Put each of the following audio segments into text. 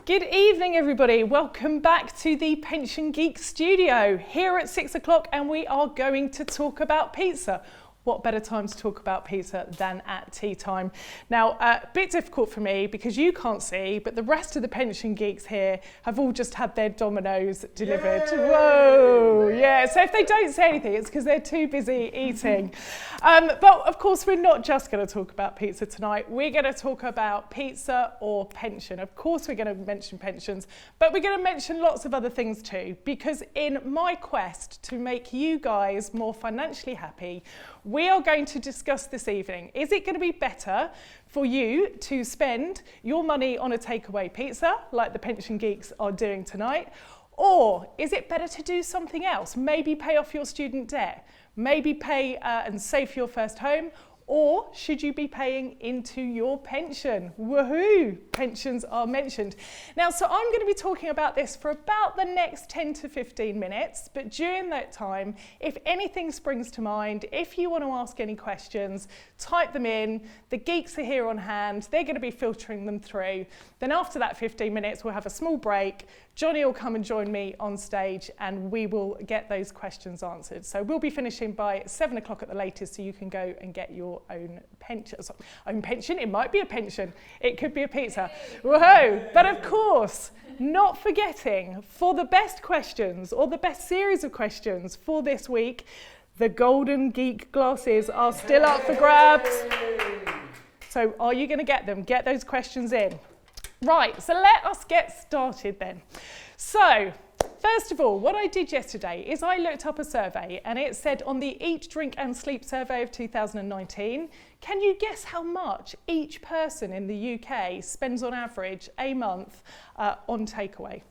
Good evening, everybody. Welcome back to the Pension Geek studio here at 6 o'clock, and we are going to talk about pizza. What better time to talk about pizza than at tea time? Now, a bit difficult for me because you can't see, but the rest of the Pension Geeks here have all just had their Dominoes delivered. Yay! Whoa, yeah. So if they don't say anything, it's because they're too busy eating. But of course, we're not just going to talk about pizza tonight. We're going to talk about pizza or pension. Of course, we're going to mention pensions, but we're going to mention lots of other things too, because in my quest to make you guys more financially happy, we are going to discuss this evening, is it going to be better for you to spend your money on a takeaway pizza, like the Pension Geeks are doing tonight, or is it better to do something else? Maybe pay off your student debt, maybe pay and save for your first home, or should you be paying into your pension? Woohoo! Pensions are mentioned. Now, so I'm going to be talking about this for about the next 10 to 15 minutes, but during that time, if anything springs to mind, if you want to ask any questions, type them in. The geeks are here on hand. They're going to be filtering them through. Then after that 15 minutes, we'll have a small break. Johnny will come and join me on stage and we will get those questions answered. So we'll be finishing by 7 o'clock at the latest, so you can go and get your own pension. Own pension? It might be a pension. It could be a pizza. Whoa! But of course, not forgetting, for the best questions or the best series of questions for this week, the Golden Geek glasses are still up for grabs. So are you going to get them? Get those questions in. Right, so let us get started then. So, first of all, what I did yesterday is I looked up a survey and it said on the Eat, Drink and Sleep survey of 2019, can you guess how much each person in the UK spends on average a month on takeaway?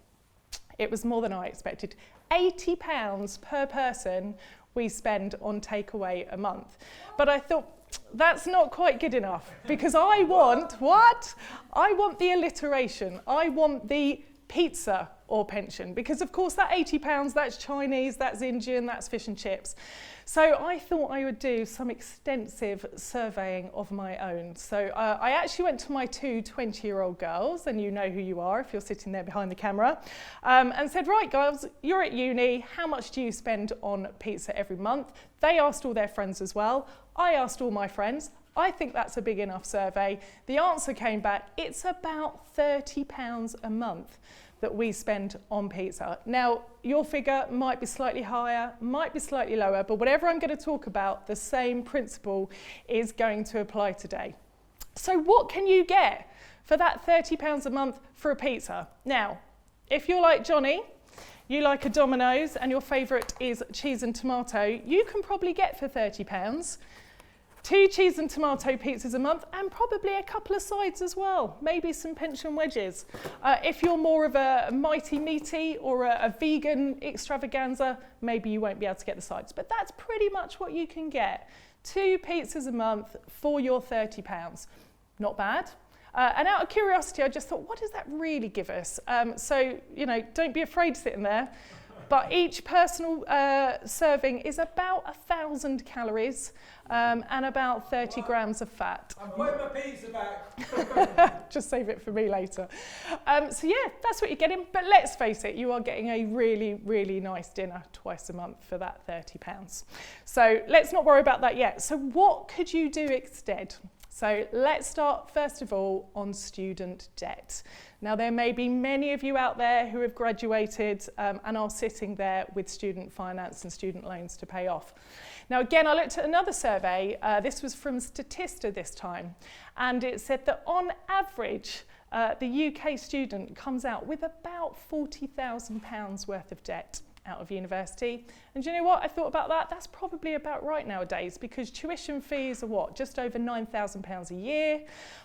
It was more than I expected. £80 per person we spend on takeaway a month. But I thought, that's not quite good enough because I want, what? I want the alliteration. I want the pizza or pension, because of course that £80, that's Chinese, that's Indian, that's fish and chips. So I thought I would do some extensive surveying of my own. So I actually went to my two 20-year-old girls, and you know who you are if you're sitting there behind the camera, and said, right girls, you're at uni, how much do you spend on pizza every month? They asked all their friends as well. I asked all my friends. I think that's a big enough survey. The answer came back, it's about £30 a month that we spend on pizza. Now, your figure might be slightly higher, might be slightly lower, but whatever I'm going to talk about, the same principle is going to apply today. So what can you get for that £30 a month for a pizza? Now, if you're like Johnny, you like a Domino's and your favourite is cheese and tomato, you can probably get for £30 2 cheese and tomato pizzas a month, and probably a couple of sides as well, maybe some pension wedges. If you're more of a mighty meaty or a vegan extravaganza, maybe you won't be able to get the sides, but that's pretty much what you can get. 2 pizzas a month for your £30. Not bad. And out of curiosity, I just thought, what does that really give us? So, you know, don't be afraid sitting there. But each personal serving is about 1,000 calories and about 30 grams of fat. I'm putting my pizza back. Just save it for me later. So yeah, that's what you're getting. But let's face it, you are getting a really, really nice dinner twice a month for that £30. So let's not worry about that yet. So what could you do instead? So let's start first of all on student debt. Now there may be many of you out there who have graduated and are sitting there with student finance and student loans to pay off. Now again, I looked at another survey, this was from Statista this time, and it said that on average, the UK student comes out with about £40,000 worth of debt out of university. And do you know what? I thought about that. That's probably about right nowadays, because tuition fees are what? Just over £9,000 a year.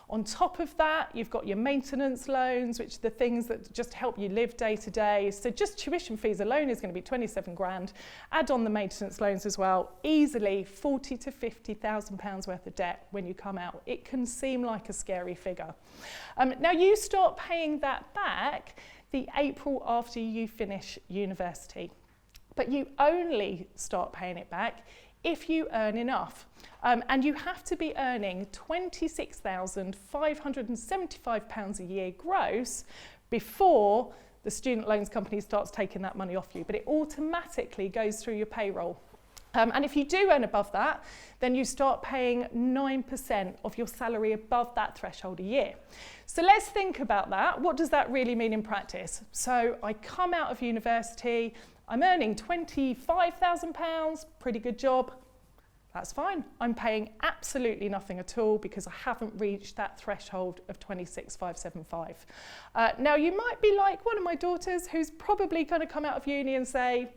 On top of that, you've got your maintenance loans, which are the things that just help you live day to day. So just tuition fees alone is going to be 27 grand. Add on the maintenance loans as well. Easily 40 to 50,000 pounds worth of debt when you come out. It can seem like a scary figure. Now you start paying that back the April after you finish university. But you only start paying it back if you earn enough. And you have to be earning £26,575 a year gross before the student loans company starts taking that money off you, but it automatically goes through your payroll. And if you do earn above that, then you start paying 9% of your salary above that threshold a year. So let's think about that. What does that really mean in practice? So I come out of university, I'm earning £25,000, pretty good job. That's fine. I'm paying absolutely nothing at all because I haven't reached that threshold of 26,575. Now you might be like one of my daughters who's probably going to come out of uni and say,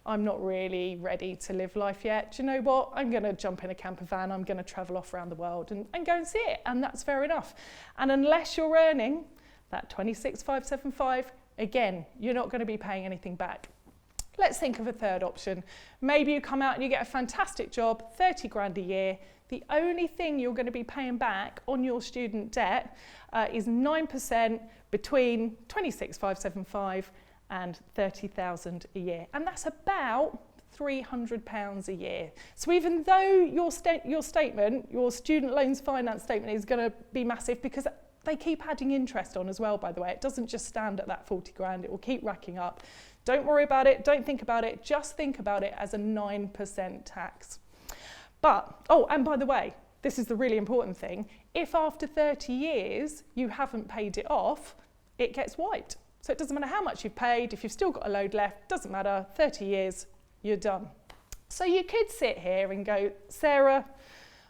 I'm not really ready to live life yet. Do you know what? I'm going to jump in a camper van. I'm going to travel off around the world and go and see it. And that's fair enough. And unless you're earning that 26,575, again, you're not going to be paying anything back. Let's think of a third option. Maybe you come out and you get a fantastic job, 30 grand a year. The only thing you're going to be paying back on your student debt is 9% between 26,575 and 30,000 a year. And that's about £300 a year. So even though your statement, your student loans finance statement is going to be massive because they keep adding interest on as well, by the way. It doesn't just stand at that 40 grand, it will keep racking up. Don't worry about it, don't think about it, just think about it as a 9% tax. But, oh, and by the way, this is the really important thing, if after 30 years you haven't paid it off, it gets wiped. So it doesn't matter how much you've paid, if you've still got a load left, doesn't matter, 30 years, you're done. So you could sit here and go, Sarah,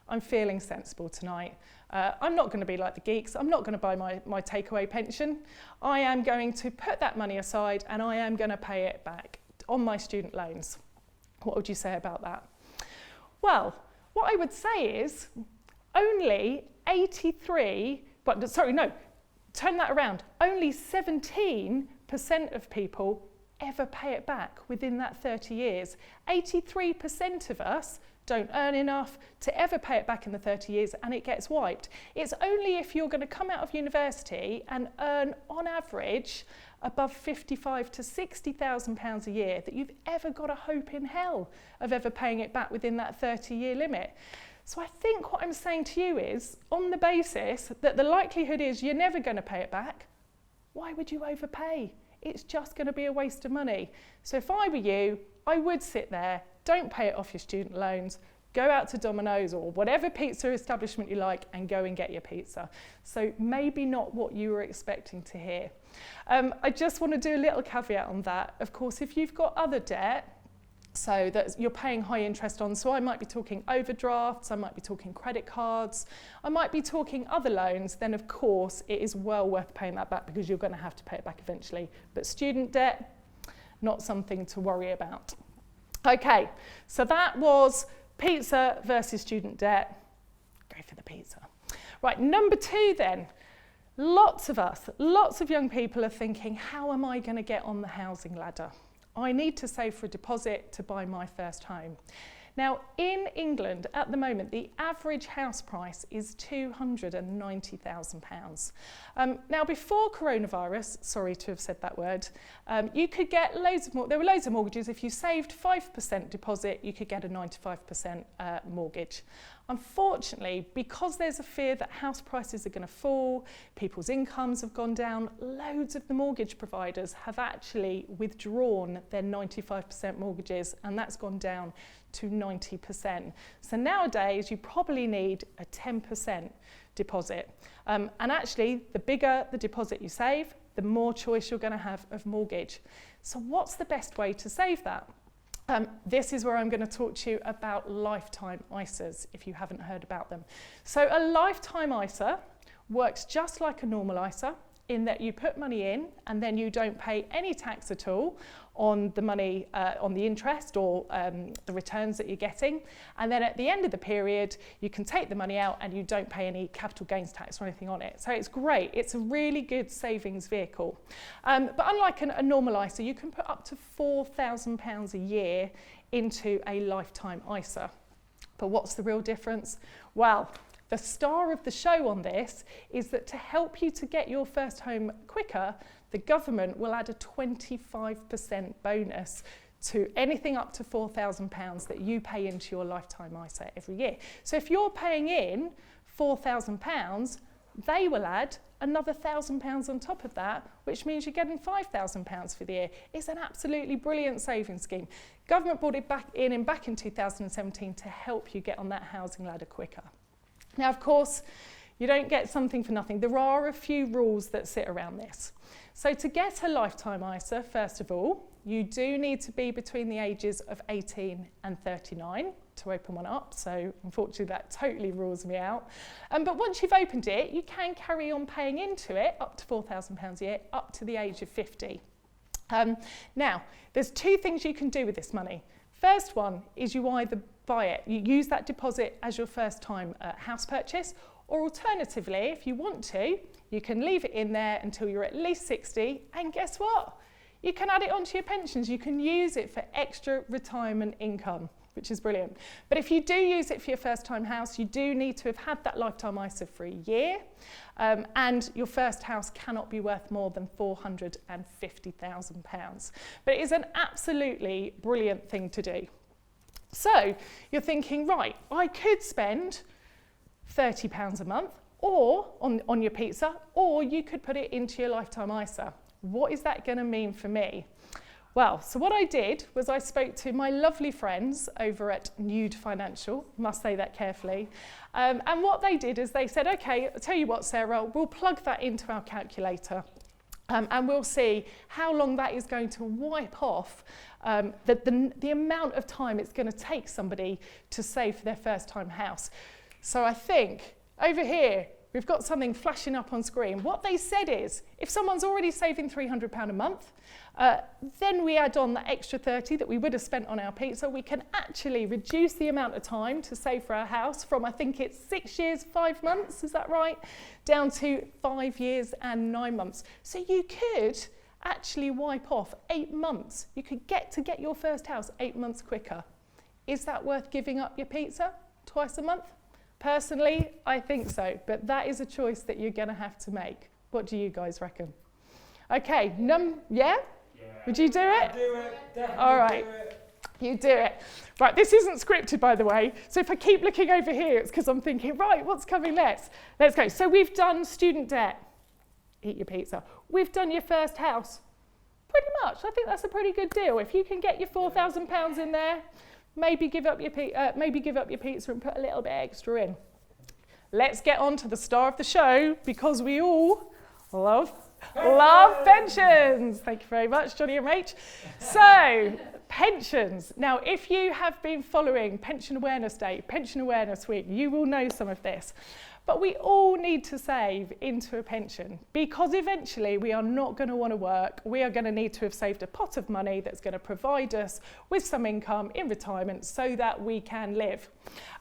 I'm feeling sensible tonight. I'm not going to be like the geeks. I'm not going to buy my takeaway pension. I am going to put that money aside and I am going to pay it back on my student loans. What would you say about that? Well, what I would say is only 83, but sorry, no, turn that around. Only 17% of people ever pay it back within that 30 years. 83% of us don't earn enough to ever pay it back in the 30 years and it gets wiped. It's only if you're going to come out of university and earn on average above 55 to 60,000 pounds a year that you've ever got a hope in hell of ever paying it back within that 30-year limit. So I think what I'm saying to you is, on the basis that the likelihood is you're never going to pay it back, why would you overpay? It's just going to be a waste of money. So if I were you, I would sit there, don't pay it off your student loans, go out to Domino's or whatever pizza establishment you like and go and get your pizza. So maybe not what you were expecting to hear. I just want to do a little caveat on that. Of course, if you've got other debt, so that you're paying high interest on, so I might be talking overdrafts, I might be talking credit cards, I might be talking other loans, then of course it is well worth paying that back because you're going to have to pay it back eventually. But student debt, not something to worry about. Okay, so that was pizza versus student debt. Go for the pizza. Right, number 2 then. Lots of young people are thinking, how am I going to get on the housing ladder? I need to save for a deposit to buy my first home. Now, in England, at the moment, the average house price is £290,000. Now, before coronavirus, sorry to have said that word, you could get there were loads of mortgages. If you saved 5% deposit, you could get a 95% mortgage. Unfortunately, because there's a fear that house prices are going to fall, people's incomes have gone down, loads of the mortgage providers have actually withdrawn their 95% mortgages, and that's gone down to 90%. So nowadays, you probably need a 10% deposit. And actually, the bigger the deposit you save, the more choice you're going to have of mortgage. So what's the best way to save that? This is where I'm going to talk to you about lifetime ISAs, if you haven't heard about them. So a lifetime ISA works just like a normal ISA in that you put money in and then you don't pay any tax at all on the money, on the interest or the returns that you're getting. And then at the end of the period, you can take the money out and you don't pay any capital gains tax or anything on it. So it's great. It's a really good savings vehicle. But unlike a normal ISA, you can put up to £4,000 a year into a lifetime ISA. But what's the real difference? Well, the star of the show on this is that to help you to get your first home quicker, the government will add a 25% bonus to anything up to £4,000 that you pay into your lifetime ISA every year. So if you're paying in £4,000, they will add another £1,000 on top of that, which means you're getting £5,000 for the year. It's an absolutely brilliant savings scheme. Government brought it back in 2017 to help you get on that housing ladder quicker. Now, of course, you don't get something for nothing. There are a few rules that sit around this. So to get a lifetime ISA, first of all, you do need to be between the ages of 18 and 39 to open one up. So unfortunately, that totally rules me out. But once you've opened it, you can carry on paying into it up to £4,000 a year, up to the age of 50. Now, there's two things you can do with this money. First one is you either buy it, you use that deposit as your first time house purchase, or alternatively, if you want to, you can leave it in there until you're at least 60, and guess what? You can add it onto your pensions. You can use it for extra retirement income, which is brilliant. But if you do use it for your first time house, you do need to have had that lifetime ISA for a year, and your first house cannot be worth more than £450,000. But it is an absolutely brilliant thing to do. So you're thinking, right, I could spend £30 a month or on your pizza, or you could put it into your lifetime ISA. What is that going to mean for me? Well, so what I did was I spoke to my lovely friends over at Nude Financial, must say that carefully, and what they did is they said, okay, I'll tell you what, Sarah, we'll plug that into our calculator. And we'll see how long that is going to wipe off the amount of time it's going to take somebody to save for their first time house. So I think over here, we've got something flashing up on screen. What they said is, if someone's already saving £300 a month, then we add on the extra 30 that we would have spent on our pizza, we can actually reduce the amount of time to save for our house from, I think it's 6 years, 5 months, is that right? Down to 5 years and 9 months. So you could actually wipe off 8 months. You could get your first house 8 months quicker. Is that worth giving up your pizza twice a month? Personally, I think so, but that is a choice that you're going to have to make. What do you guys reckon? Okay, yeah? Would you do it? Do it, definitely. All right, do it. you do it. Right, this isn't scripted, by the way, so if I keep looking over here, it's because I'm thinking, right, what's coming next? Let's go. So we've done student debt. Eat your pizza. We've done your first house. Pretty much. I think that's a pretty good deal. If you can get your £4,000 in there, maybe give up your pizza and put a little bit extra in. Let's get on to the star of the show, because we all love pensions. Thank you very much, Johnny and Rach. So, pensions. Now, if you have been following Pension Awareness Day, Pension Awareness Week, you will know some of this. But we all need to save into a pension, because eventually we are not going to want to work. We are going to need to have saved a pot of money that's going to provide us with some income in retirement so that we can live.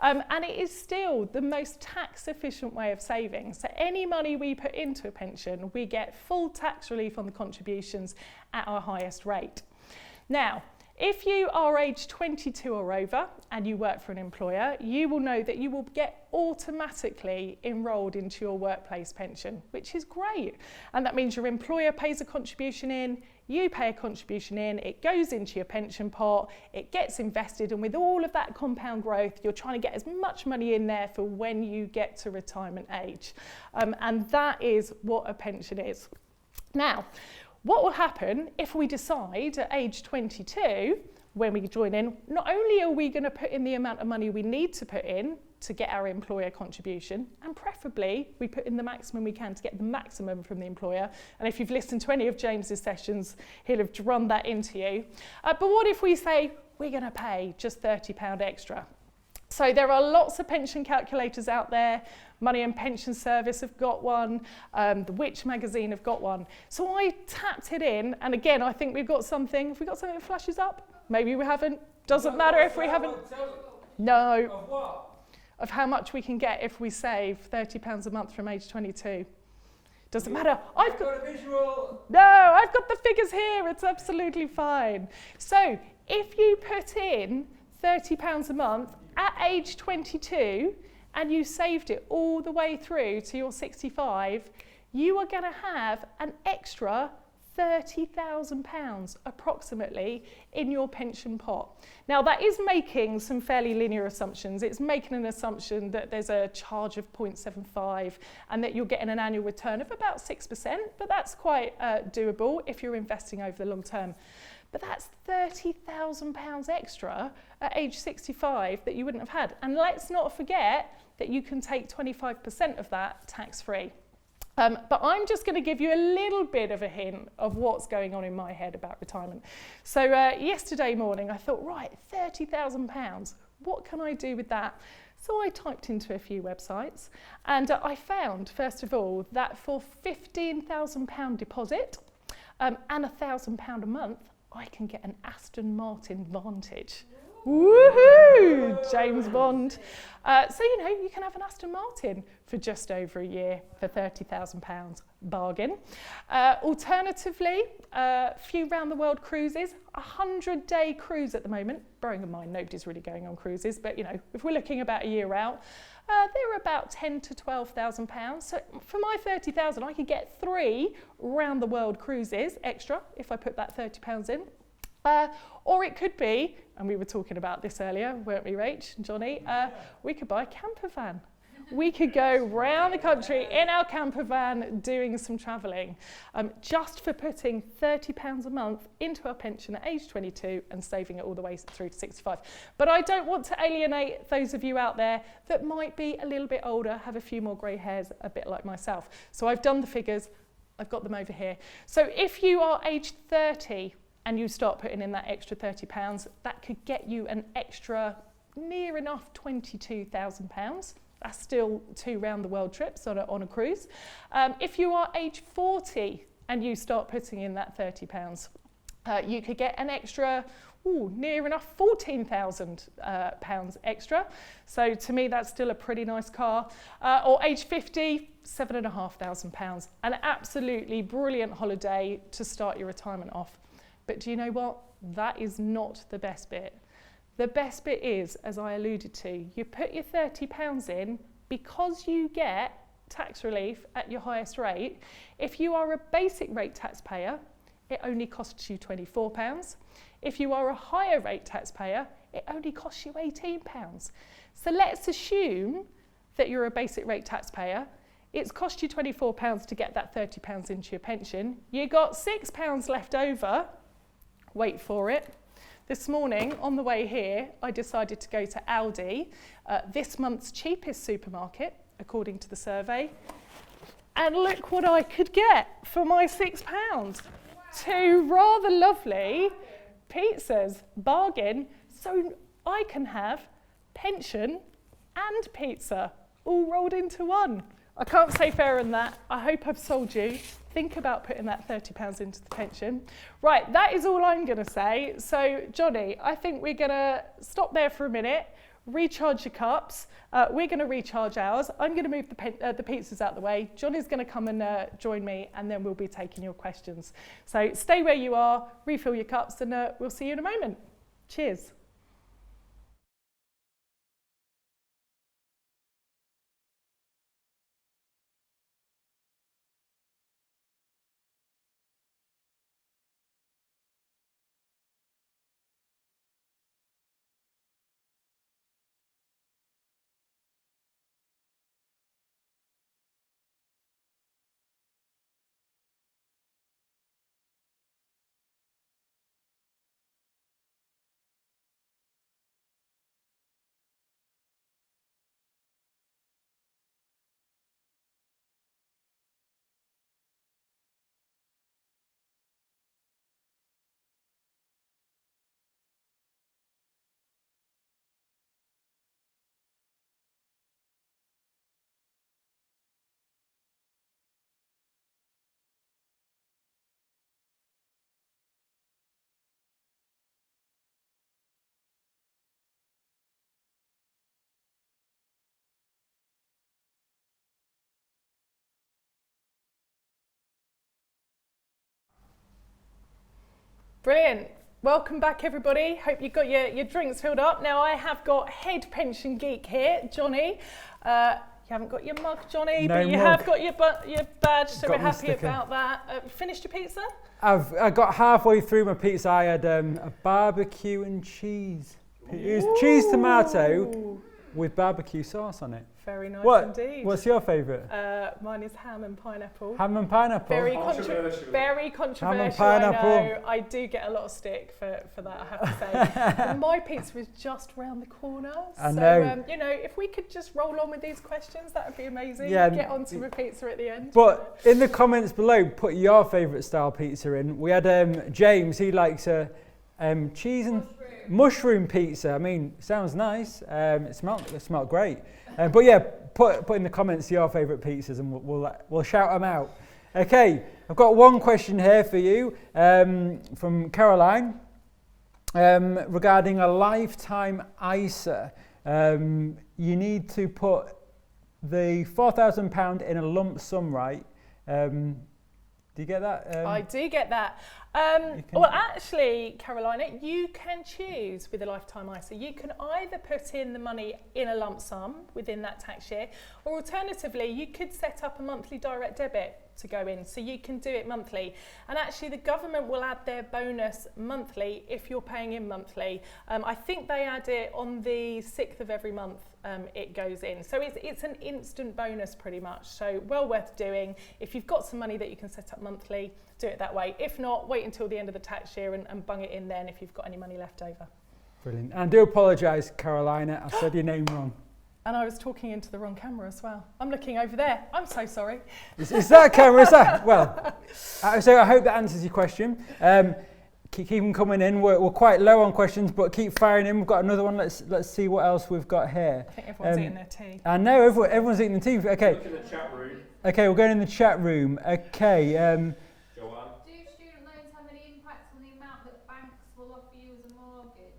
And it is still the most tax efficient way of saving. So any money we put into a pension, we get full tax relief on the contributions at our highest rate. Now, if you are age 22 or over and you work for an employer, you will know that you will get automatically enrolled into your workplace pension, which is great. And that means your employer pays a contribution in, you pay a contribution in, it goes into your pension pot, it gets invested, and with all of that compound growth, you're trying to get as much money in there for when you get to retirement age. And that is what a pension is. Now, what will happen if we decide at age 22, when we join in, not only are we going to put in the amount of money we need to put in to get our employer contribution, and preferably we put in the maximum we can to get the maximum from the employer. And if you've listened to any of James's sessions, he'll have drummed that into you. But what if we say we're going to pay just £30 extra? So there are lots of pension calculators out there. Money and Pension Service have got one. The Which magazine have got one. So I tapped it in, and again, I think we've got something. Have we got something that flashes up? Maybe we haven't. Doesn't matter if we haven't. No. Of what? Of how much we can get if we save £30 a month from age 22. Doesn't matter. I've got a visual. No, I've got the figures here. It's absolutely fine. So if you put in £30 a month at age 22 and you saved it all the way through to your 65, you are going to have an extra £30,000 approximately in your pension pot. Now that is making some fairly linear assumptions. It's making an assumption that there's a charge of 0.75 and that you're getting an annual return of about 6%, but that's quite doable if you're investing over the long term. But that's £30,000 extra at age 65 that you wouldn't have had. And let's not forget that you can take 25% of that tax-free. But I'm just going to give you a little bit of a hint of what's going on in my head about retirement. So yesterday morning I thought, right, £30,000, what can I do with that? So I typed into a few websites and I found, first of all, that for £15,000 deposit and £1,000 a month, I can get an Aston Martin Vantage. Woohoo! James Bond. So, you know, you can have an Aston Martin for just over a year for £30,000. Bargain. Alternatively, a few round the world cruises, 100-day cruise at the moment, bearing in mind nobody's really going on cruises, but, you know, if we're looking about a year out, they're about £10,000 to £12,000. So for my £30,000, I could get 3 round the world cruises extra if I put that £30 in. Or it could be, and we were talking about this earlier, weren't we, Rach and Johnny? We could buy a camper van. We could go round the country in our camper van doing some travelling, just for putting £30 a month into our pension at age 22 and saving it all the way through to 65. But I don't want to alienate those of you out there that might be a little bit older, have a few more grey hairs, a bit like myself. So I've done the figures, I've got them over here. So if you are age 30 and you start putting in that extra £30, that could get you an extra near enough £22,000. That's still 2 round the world trips on a cruise. If you are age 40 and you start putting in that £30, you could get an extra, near enough £14,000 extra. So to me, that's still a pretty nice car. Or age 50, £7,500. An absolutely brilliant holiday to start your retirement off. But do you know what? That is not the best bit. The best bit is, as I alluded to, you put your £30 in because you get tax relief at your highest rate. If you are a basic rate taxpayer, it only costs you £24. If you are a higher rate taxpayer, it only costs you £18. So let's assume that you're a basic rate taxpayer. It's cost you £24 to get that £30 into your pension. You got £6 left over. Wait for it. This morning, on the way here, I decided to go to Aldi, this month's cheapest supermarket, according to the survey. And look what I could get for my £6. 2 rather lovely pizzas, bargain, so I can have pension and pizza all rolled into one. I can't say fairer than that. I hope I've sold you. Think about putting that £30 into the pension. Right, that is all I'm going to say. So, Johnny, I think we're going to stop there for a minute, recharge your cups. We're going to recharge ours. I'm going to move the pizzas out the way. Johnny's going to come and join me, and then we'll be taking your questions. So stay where you are, refill your cups, and we'll see you in a moment. Cheers. Brilliant. Welcome back, everybody. Hope you got your drinks filled up. Now, I have got head pension geek here, Johnny. You haven't got your mug, Johnny, No but you mug. have got your badge, so Got we're my happy sticker. about that. Finished your pizza? I got halfway through my pizza. I had a barbecue and cheese. It was cheese tomato Ooh, with barbecue sauce on it. very nice What? indeed. What's your favourite? Mine is ham and pineapple. Ham and pineapple. Very Controversial. very controversial. pineapple. I know. I do get a lot of stick for that, I have to say. But my pizza was just round the corner. I so, know. if we could just roll on with these questions, that would be amazing. Yeah, Get on to my pizza at the end. But in the comments below, put your favourite style pizza in. We had James. He likes a cheese and mushroom pizza. I mean, sounds nice. It smelled great. But yeah, put in the comments your favourite pizzas, and we'll shout them out. Okay, I've got one question here for you from Caroline regarding a lifetime ISA. You need to put the £4,000 in a lump sum, right? Do you get that? I do get that. can- Well, actually, Carolina, you can choose with a lifetime ISA. You can either put in the money in a lump sum within that tax year, or alternatively, you could set up a monthly direct debit to go in, so you can do it monthly. And actually, the government will add their bonus monthly if you're paying in monthly. I think they add it on the 6th of every month. It goes in, so it's an instant bonus pretty much. So well worth doing. If you've got some money that you can set up monthly, do it that way. If not, wait until the end of the tax year and bung it in then if you've got any money left over. Brilliant. And I do apologise, Carolina. I said your name wrong. And I was talking into the wrong camera as well. I'm looking over there. I'm so sorry. Is that camera? Is that? Well, so I hope that answers your question. Keep them coming in. We're quite low on questions, but keep firing in. We've got another one. Let's see what else we've got here. I think everyone's eating their tea. I know everyone's eating the tea. Okay. Look in the chat room. Okay, we're going in the chat room. Okay. Joanne. Do student loans have any impact on the amount that banks will offer you as a mortgage?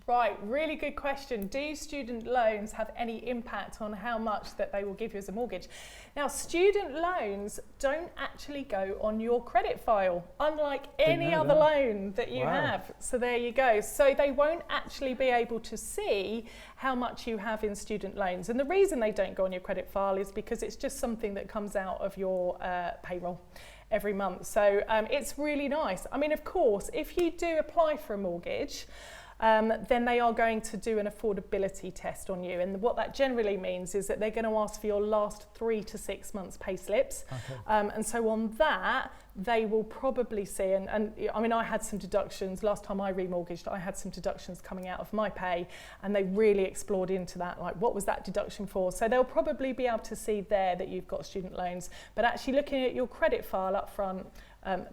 Right, really good question. Do student loans have any impact on how much that they will give you as a mortgage? Now, student loans don't actually go on your credit file, unlike any know other that. loan that you Wow. have. So there you go. So they won't actually be able to see how much you have in student loans. And the reason they don't go on your credit file is because it's just something that comes out of your payroll every month. So it's really nice. I mean, of course, if you do apply for a mortgage, then they are going to do an affordability test on you. And what that generally means is that they're going to ask for your last 3 to 6 months pay slips. Okay. And so on that, they will probably see, and I mean, I had some deductions, last time I remortgaged, I had some deductions coming out of my pay, and they really explored into that, like what was that deduction for? So they'll probably be able to see there that you've got student loans, but actually looking at your credit file up front,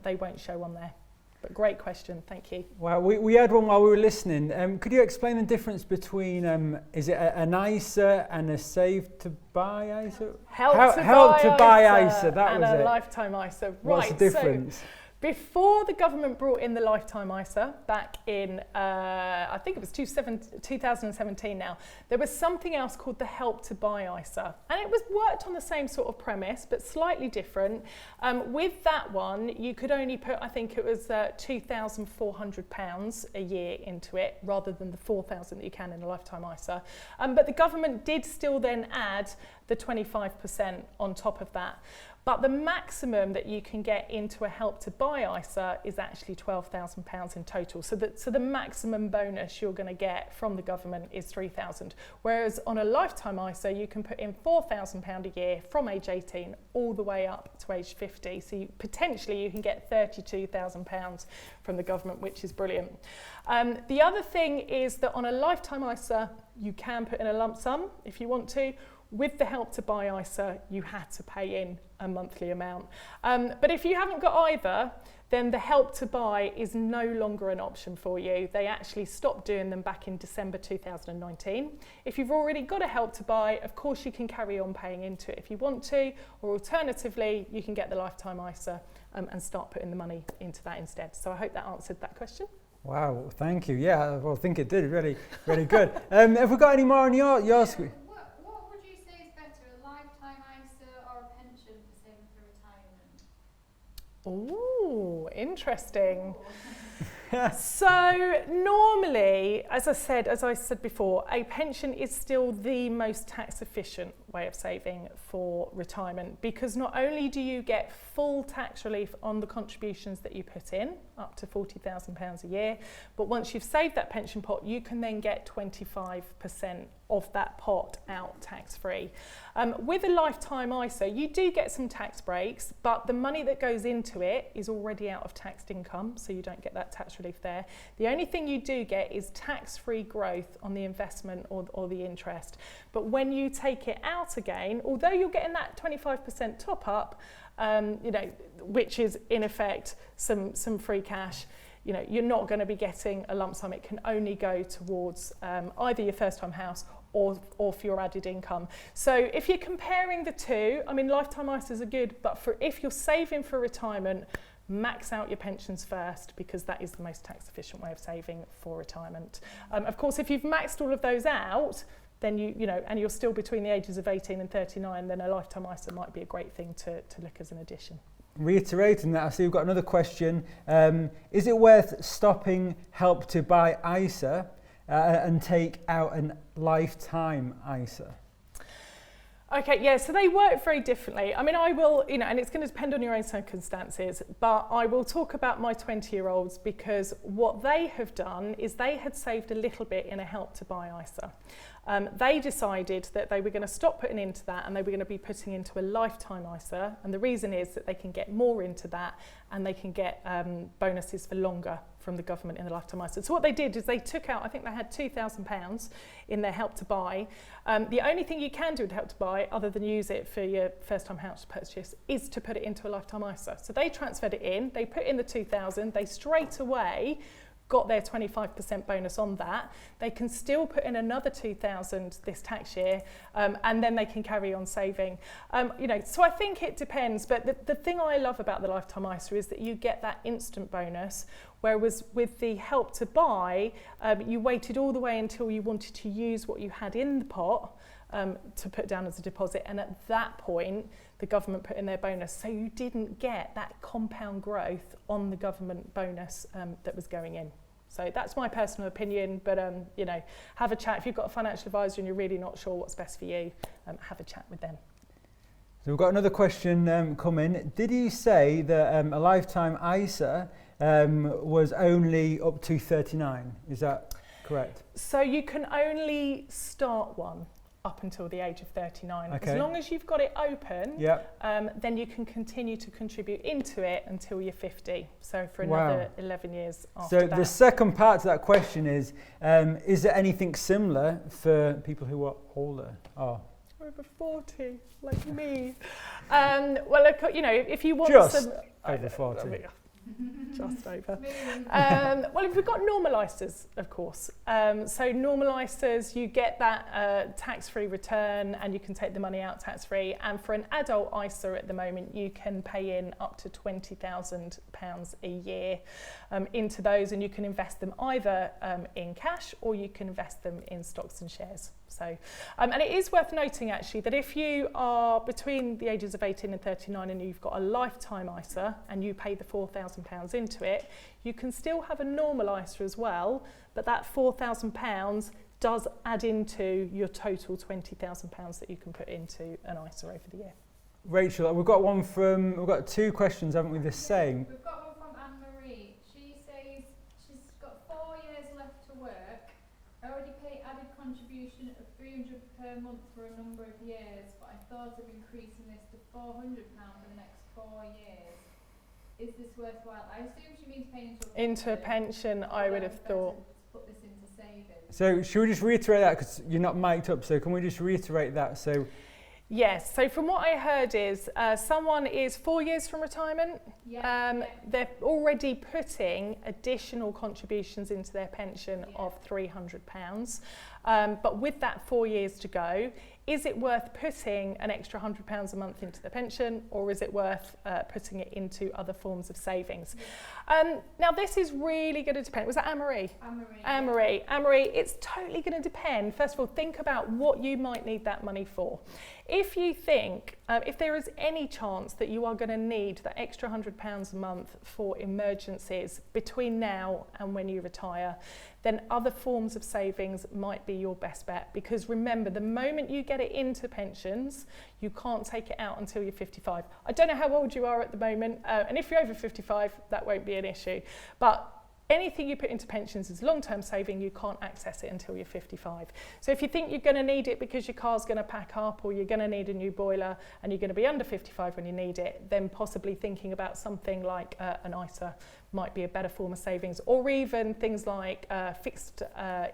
they won't show on there. But great question, thank you. Well, we had one while we were listening. Could you explain the difference between, is it an ISA and a Save to Buy ISA? Help to buy ISA, that and was a it. lifetime ISA. What's Right, the difference? So before the government brought in the lifetime ISA back in, I think it was 2017 now, there was something else called the Help to Buy ISA. And it was worked on the same sort of premise, but slightly different. With that one, you could only put, I think it was £2,400 a year into it, rather than the £4,000 that you can in a lifetime ISA. But the government did still then add the 25% on top of that. But the maximum that you can get into a Help to Buy ISA is actually £12,000 in total. So the maximum bonus you're going to get from the government is £3,000. Whereas on a lifetime ISA, you can put in £4,000 a year from age 18 all the way up to age 50. So potentially you can get £32,000 from the government, which is brilliant. The other thing is that on a lifetime ISA, you can put in a lump sum if you want to. With the Help to Buy ISA, you had to pay in a monthly amount. But if you haven't got either, then the Help to Buy is no longer an option for you. They actually stopped doing them back in December 2019. If you've already got a Help to Buy, of course you can carry on paying into it if you want to, or alternatively, you can get the lifetime ISA and start putting the money into that instead. So I hope that answered that question. Wow, thank you. Yeah, well, I think it did. Really, really good. Have we got any more on your screen? What would you say is better, a lifetime ISA or a pension for saving for retirement? Ooh, interesting. So normally, as I said before, a pension is still the most tax efficient way of saving for retirement, because not only do you get full tax relief on the contributions that you put in, up to £40,000 a year, but once you've saved that pension pot, you can then get 25% of that pot out tax-free. With a lifetime ISA, you do get some tax breaks, but the money that goes into it is already out of taxed income, so you don't get that tax relief there. The only thing you do get is tax-free growth on the investment or the interest. But when you take it out again, although you're getting that 25% top up, which is in effect some free cash, you're not going to be getting a lump sum. It can only go towards either your first time house or for your added income. So if you're comparing the two, lifetime ISAs are good, but if you're saving for retirement, max out your pensions first, because that is the most tax efficient way of saving for retirement. Of course, if you've maxed all of those out, then and you're still between the ages of 18 and 39, then a lifetime ISA might be a great thing to look as an addition. Reiterating that, I see we've got another question. Is it worth stopping Help to Buy ISA and take out a lifetime ISA? Okay, yeah, so they work very differently. I will, and it's going to depend on your own circumstances, but I will talk about my 20-year-olds, because what they have done is they had saved a little bit in a Help to Buy ISA. They decided that they were going to stop putting into that and they were going to be putting into a lifetime ISA, and the reason is that they can get more into that and they can get bonuses for longer from the government in the lifetime ISA. So what they did is they took out, I think they had £2,000 in their Help to Buy. The only thing you can do with Help to Buy, other than use it for your first time house purchase, is to put it into a lifetime ISA. So they transferred it in, they put in the 2,000, they straight away got their 25% bonus on that. They can still put in another 2,000 this tax year, and then they can carry on saving. So I think it depends, but the thing I love about the lifetime ISA is that you get that instant bonus, whereas with the Help to Buy, you waited all the way until you wanted to use what you had in the pot to put down as a deposit, and at that point the government put in their bonus, so you didn't get that compound growth on the government bonus that was going in. So that's my personal opinion, but have a chat. If you've got a financial advisor and you're really not sure what's best for you, have a chat with them. So we've got another question coming. Did you say that a lifetime ISA was only up to 39? Is that correct? So you can only start one up until the age of 39. Okay. As long as you've got it open, Yep. then you can continue to contribute into it until you're 50. So for another 11 years after that. So the second part to that question is there anything similar for people who are older? Oh. Over 40, like me. Well, if you want Just some... over 40. Just over. Well, if we've got normal ISAs, of course. So normal ISAs, you get that tax-free return and you can take the money out tax-free. And for an adult ISA at the moment, you can pay in up to £20,000 a year into those, and you can invest them either in cash or you can invest them in stocks and shares. So, and it is worth noting actually that if you are between the ages of 18 and 39 and you've got a lifetime ISA and you pay the £4,000 into it, you can still have a normal ISA as well, but that £4,000 does add into your total £20,000 that you can put into an ISA over the year. Rachel, we've got two questions, haven't we, the same? We've got one from Anne-Marie. She says she's got 4 years left to work, already paid added contribution of £300 per month for a number of years, but I thought of increasing this to £400 for the next 4 years. Is this worthwhile? I assume she means paying into a pension. I would have thought. Put this into savings. So should we just reiterate that, because you're not mic'd up, so can we just reiterate that? So yes, so from what I heard is someone is 4 years from retirement. They're already putting additional contributions into their pension of £300. But with that 4 years to go, is it worth putting an extra £100 a month into the pension, or is it worth putting it into other forms of savings? Now, this is really going to depend. Was that Anne-Marie? Anne-Marie. Anne-Marie, it's totally going to depend. First of all, think about what you might need that money for. If you think, if there is any chance that you are going to need that extra £100 a month for emergencies between now and when you retire, then other forms of savings might be your best bet. Because remember, the moment you get it into pensions, you can't take it out until you're 55. I don't know how old you are at the moment, and if you're over 55, that won't be an issue. But anything you put into pensions is long-term saving. You can't access it until you're 55. So if you think you're going to need it because your car's going to pack up, or you're going to need a new boiler and you're going to be under 55 when you need it, then possibly thinking about something like an ISA might be a better form of savings, or even things like fixed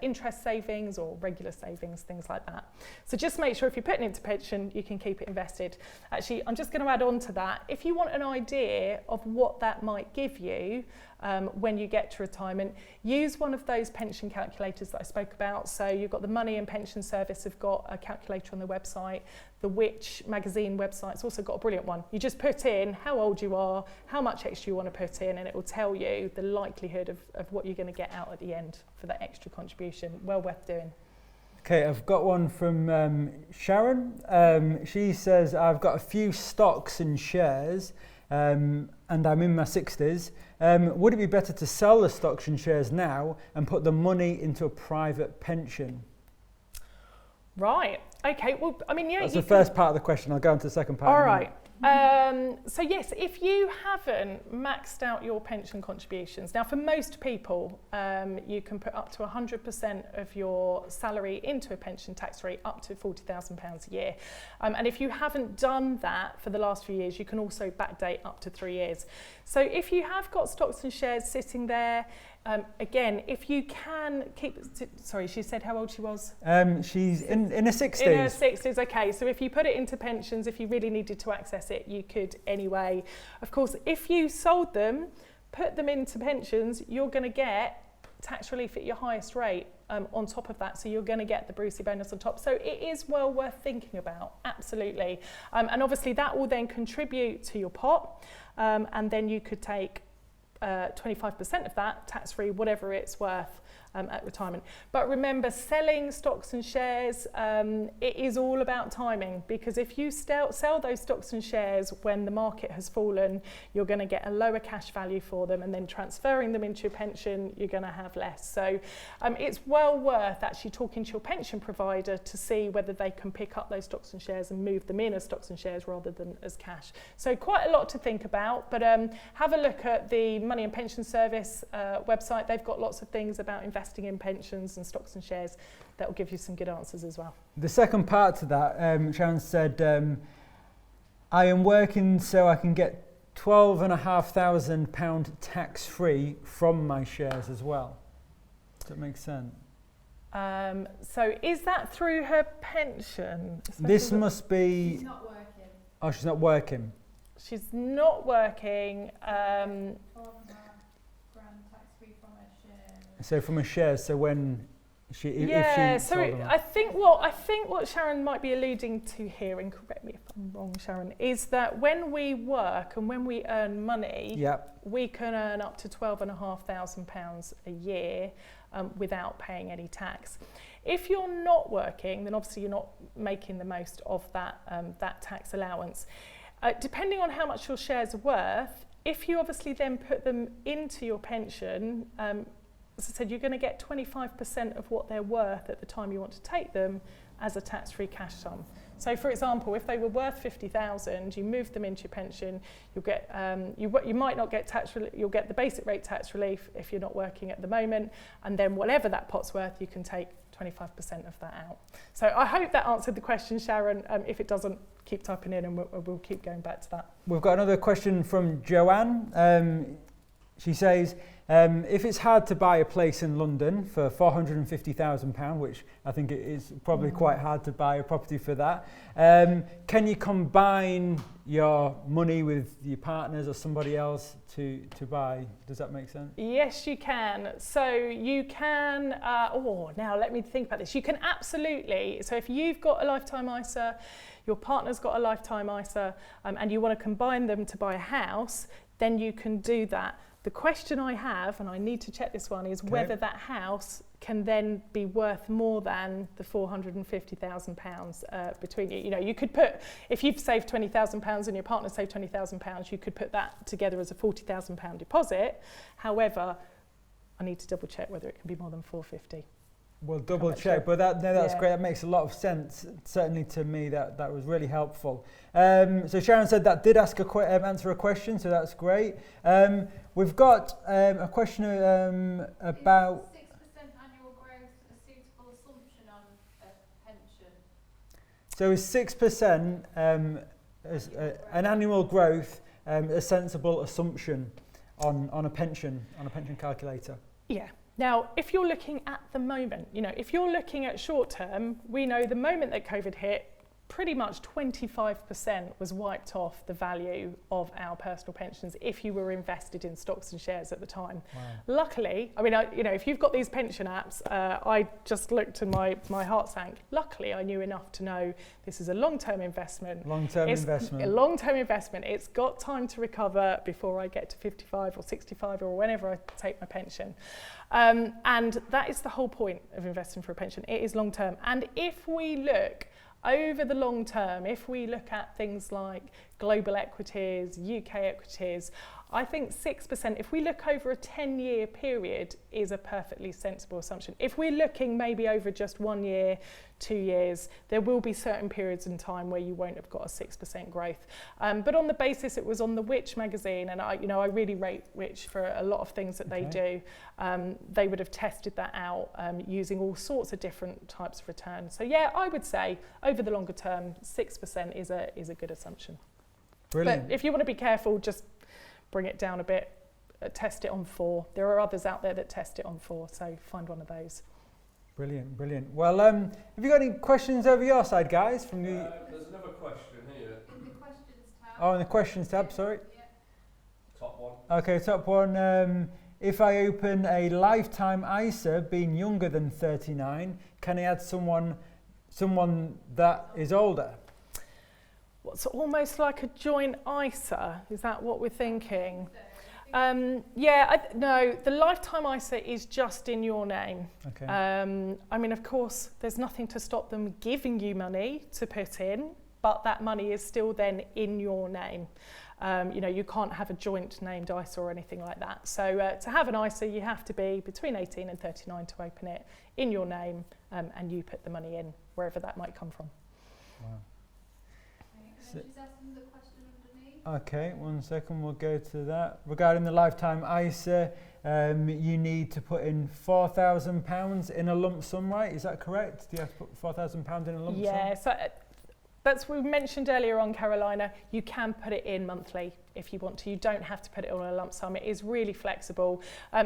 interest savings or regular savings, things like that. So just make sure if you're putting it into pension, you can keep it invested. Actually, I'm just going to add on to that. If you want an idea of what that might give you when you get to retirement, use one of those pension calculators that I spoke about. So you've got the Money and Pension Service have got a calculator on their website. The Which magazine website's also got a brilliant one. You just put in how old you are, how much extra you want to put in, and it will tell you the likelihood of what you're going to get out at the end for that extra contribution. Well worth doing. Okay, I've got one from Sharon. She says, I've got a few stocks and shares, and I'm in my 60s. Would it be better to sell the stocks and shares now and put the money into a private pension? Right. Okay. Well, I mean, yeah. That's the first part of the question. I'll go on to the second part. All right. So yes, if you haven't maxed out your pension contributions, now for most people, you can put up to 100% of your salary into a pension tax-free, up to £40,000 a year. And if you haven't done that for the last few years, you can also backdate up to 3 years. So if you have got stocks and shares sitting there, again, if you can keep, sorry, she said how old she was? She's in her 60s. In her 60s, okay. So if you put it into pensions, if you really needed to access it, you could anyway. Of course, if you sold them, put them into pensions, you're going to get tax relief at your highest rate on top of that. So you're going to get the Brucey bonus on top. So it is well worth thinking about, absolutely. And obviously that will then contribute to your pot, and then you could take 25% of that tax-free, whatever it's worth at retirement. But remember, selling stocks and shares, it is all about timing, because if you sell those stocks and shares when the market has fallen, you're going to get a lower cash value for them, and then transferring them into your pension, you're going to have less. So it's well worth actually talking to your pension provider to see whether they can pick up those stocks and shares and move them in as stocks and shares rather than as cash. So quite a lot to think about, but have a look at the Money and Pension Service website. They've got lots of things about investing in pensions and stocks and shares that will give you some good answers as well. The second part to that, Sharon said, I am working so I can get £12,500 tax-free from my shares as well. Does that make sense? So is that through her pension? This must be... She's not working. Oh, she's not working. She's not working. £4,500 tax-free from her shares. So from her shares, so when she... Yeah, if she so sold them. I think what Sharon might be alluding to here, and correct me if I'm wrong, Sharon, is that when we work and when we earn money, Yep. we can earn up to £12,500 a year without paying any tax. If you're not working, then obviously you're not making the most of that, that tax allowance. Depending on how much your shares are worth, if you obviously then put them into your pension, as I said, you're going to get 25% of what they're worth at the time you want to take them as a tax-free cash sum. So, for example, if they were worth $50,000, you move them into your pension, you'll get you might not get tax relief. You'll get the basic rate tax relief if you're not working at the moment, and then whatever that pot's worth, you can take 25% of that out. So I hope that answered the question, Sharon. If it doesn't, keep typing in, and we'll keep going back to that. We've got another question from Joanne. She says, if it's hard to buy a place in London for £450,000, which I think it is probably quite hard to buy a property for that, can you combine your money with your partners or somebody else to buy. Does that make sense? Yes, you can. So you can, now let me think about this. You can absolutely, so if you've got a lifetime ISA, your partner's got a lifetime ISA, and you want to combine them to buy a house, then you can do that. The question I have, and I need to check this one, is whether that house can then be worth more than the £450,000 between you. You know, you could put, if you've saved £20,000 and your partner saved £20,000, you could put that together as a £40,000 deposit. However, I need to double check whether it can be more than 450. We'll double check, but that's great. That makes a lot of sense. Certainly to me, that was really helpful. So Sharon said that did answer a question, so that's great. We've got a question about... Is 6% annual growth a suitable assumption on a pension? So is 6% an annual growth a sensible assumption on a pension calculator? Yeah. Now, if you're looking at the moment, you know, if you're looking at short term, we know the moment that COVID hit, pretty much 25% was wiped off the value of our personal pensions if you were invested in stocks and shares at the time. Wow. Luckily, I mean, you know, if you've got these pension apps, I just looked and my heart sank. Luckily, I knew enough to know this is a long-term investment. A long-term investment. It's got time to recover before I get to 55 or 65 or whenever I take my pension. And that is the whole point of investing for a pension. It is long-term. And if we look over the long term, if we look at things like global equities, UK equities, I think 6%, if we look over a 10-year period, is a perfectly sensible assumption. If we're looking maybe over just 1 year, 2 years, there will be certain periods in time where you won't have got a 6% growth. But on the basis, it was on the Which magazine, and I really rate Which for a lot of things that they do. They would have tested that out using all sorts of different types of returns. So yeah, I would say over the longer term, 6% is a good assumption. Brilliant. But if you want to be careful, just bring it down a bit, test it on 4. There are others out there that test it on 4, so find one of those. Brilliant, brilliant. Well, have you got any questions over your side, guys? From the There's another question here. In the questions tab. Oh, in the questions tab, sorry. Yeah. Top one. Okay, top one. If I open a lifetime ISA being younger than 39, can I add someone that is older? What's almost like a joint ISA? Is that what we're thinking? So, No, the lifetime ISA is just in your name. Okay. I mean, of course, there's nothing to stop them giving you money to put in, but that money is still then in your name. You can't have a joint named ISA or anything like that. So to have an ISA, you have to be between 18 and 39 to open it in your name, and you put the money in wherever that might come from. Wow. and then she's asking the question underneath. Okay, 1 second, we'll go to that. Regarding the lifetime ISA, you need to put in £4,000 in a lump sum, right? Is that correct? Do you have to put £4,000 in a lump sum? Yeah, so that's what we mentioned earlier on, Carolina. You can put it in monthly if you want to. You don't have to put it on a lump sum. It is really flexible.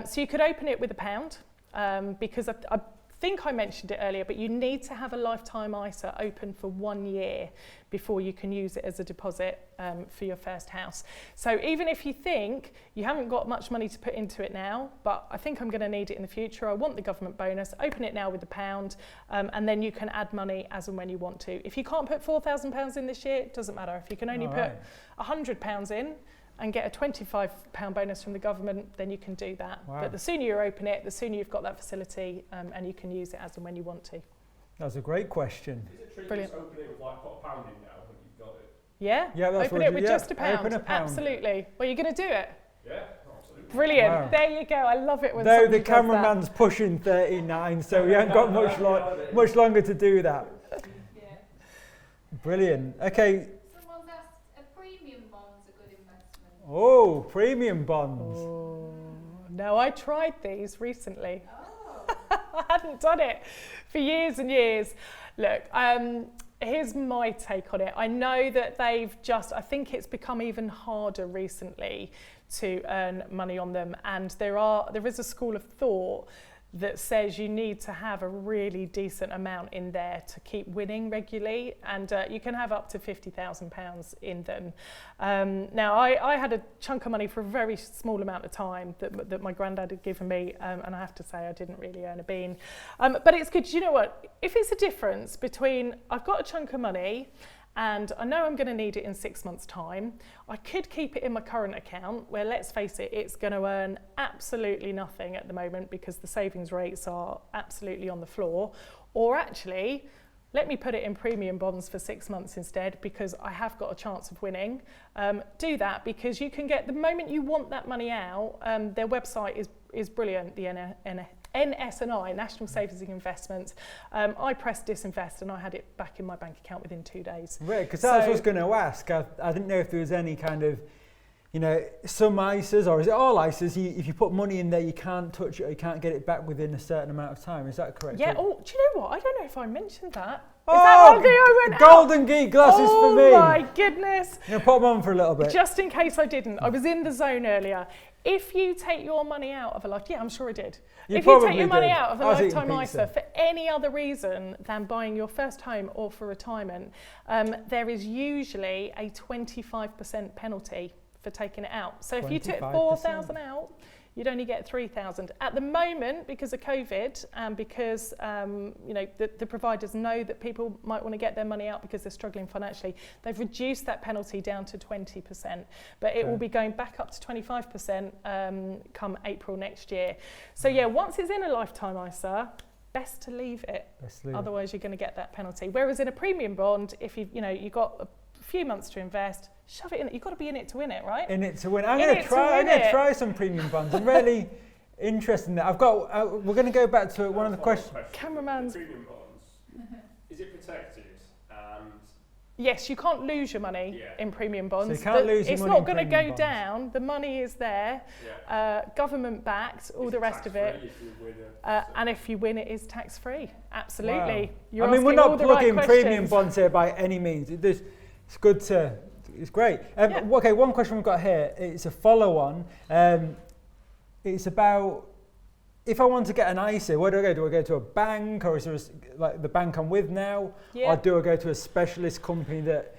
So you could open it with £1, because I think I mentioned it earlier, but you need to have a lifetime ISA open for 1 year before you can use it as a deposit for your first house. So even if you think you haven't got much money to put into it now, but I think I'm going to need it in the future, I want the government bonus, open it now with £1, and then you can add money as and when you want to. If you can't put £4,000 in this year, it doesn't matter. If you can only put £100 in and get a £25 bonus from the government, then you can do that. Wow. But the sooner you open it, the sooner you've got that facility, and you can use it as and when you want to. That's a great question. Is it tricky Brilliant. to open it with like put a £1 in now when you've got it? Yeah? Yeah, that's Open what it with just £1. Open a £1. Absolutely. Well, you're going to do it. Yeah, absolutely. Brilliant. Wow. There you go. I love it when Though somebody the does that. cameraman's pushing 39, so we haven't got much longer to do that. Yeah. Brilliant. Okay. Someone's asked, a premium bond's a good investment. Oh, premium bonds. Oh, no, I tried these recently. Oh. I hadn't done it for years and years. Look, here's my take on it. I know that I think it's become even harder recently to earn money on them, and there is a school of thought that says you need to have a really decent amount in there to keep winning regularly, and you can have up to £50,000 in them. Now, I had a chunk of money for a very small amount of time that my granddad had given me, and I have to say I didn't really earn a bean. But it's good. You know what? If it's a difference between I've got a chunk of money and I know I'm going to need it in 6 months' time, I could keep it in my current account where, let's face it, it's going to earn absolutely nothing at the moment because the savings rates are absolutely on the floor. Or actually, let me put it in premium bonds for 6 months instead because I have got a chance of winning. Do that because you can get, the moment you want that money out, their website is brilliant, the NS&I, National Savings and Investments. I pressed disinvest and I had it back in my bank account within 2 days. Right, because that's what I was going to ask. I didn't know if there was any kind of, you know, some ISAs, or is it all ISAs, if you put money in there, you can't touch it or you can't get it back within a certain amount of time. Is that correct? Yeah, oh, do you know what? I don't know if I mentioned that. Is Oh, that one thing I went Golden Geek glasses for me. Oh my goodness. You know, put them on for a little bit. Just in case I didn't, I was in the zone earlier. If you take your money out of a lifetime, yeah, I'm sure I did. You if you take probably your money did. out of a I was eating lifetime pizza. ISA for any other reason than buying your first home or for retirement, there is usually a 25% penalty for taking it out. So if you took 25%. 4,000 out, you'd only get 3,000. At the moment, because of COVID and because you know the providers know that people might want to get their money out because they're struggling financially, they've reduced that penalty down to 20%. But it will be going back up to 25% come April next year. So yeah, once it's in a lifetime ISA, best to leave it. Otherwise, you're going to get that penalty. Whereas in a premium bond, if you've got a few months to invest, shove it in. You've got to be in it to win it, right? In it to win. I'm going to try some premium bonds. I'm really interested in that. I've got. We're going to go back to one of the questions. Cameraman's. The premium bonds, is it protected? And Yes, you can't lose your money in premium bonds. So you can't lose your it's money not in going to premium go bonds. down. The money is there, government backed, all the rest of it. If you win And if you win, it is tax free. Absolutely. Wow. You're I mean, we're asking not all the right plugging premium questions. bonds here by any means. It's good to. It's great. Okay, one question we've got here. It's a follow-on. It's about if I want to get an ISA, where do I go? Do I go to a bank, or is there like the bank I'm with now, or do I go to a specialist company that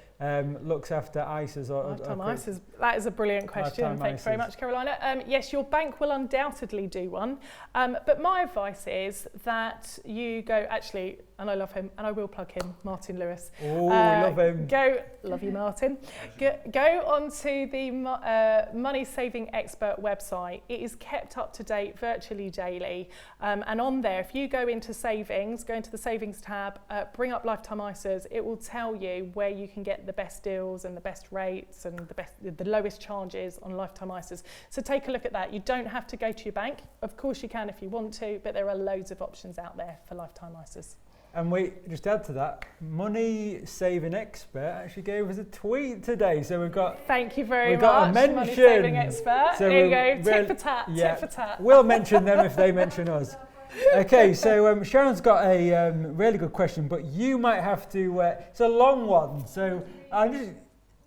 looks after ISAs? Lifetime ISAs. That is a brilliant question. Thank you very much, Carolina. Yes, your bank will undoubtedly do one. But my advice is that you go, actually, and I love him, and I will plug him, Martin Lewis. Oh, we love him. Love you, Martin. Go onto the Money Saving Expert website. It is kept up to date virtually daily. And on there, if you go into savings, go into the savings tab, bring up lifetime ISAs, it will tell you where you can get the best deals and the best rates and the lowest charges on lifetime ISAs. So take a look at that. You don't have to go to your bank. Of course you can if you want to, but there are loads of options out there for lifetime ISAs. And we just add to that, Money Saving Expert actually gave us a tweet today. So we've got. Thank you very much. Got a mention. Money Saving Expert. So there you go. Tit for tat. Yeah, tit for tat. We'll mention them if they mention us. Okay, so Sharon's got a really good question, but you might have to. It's a long one, so I'm just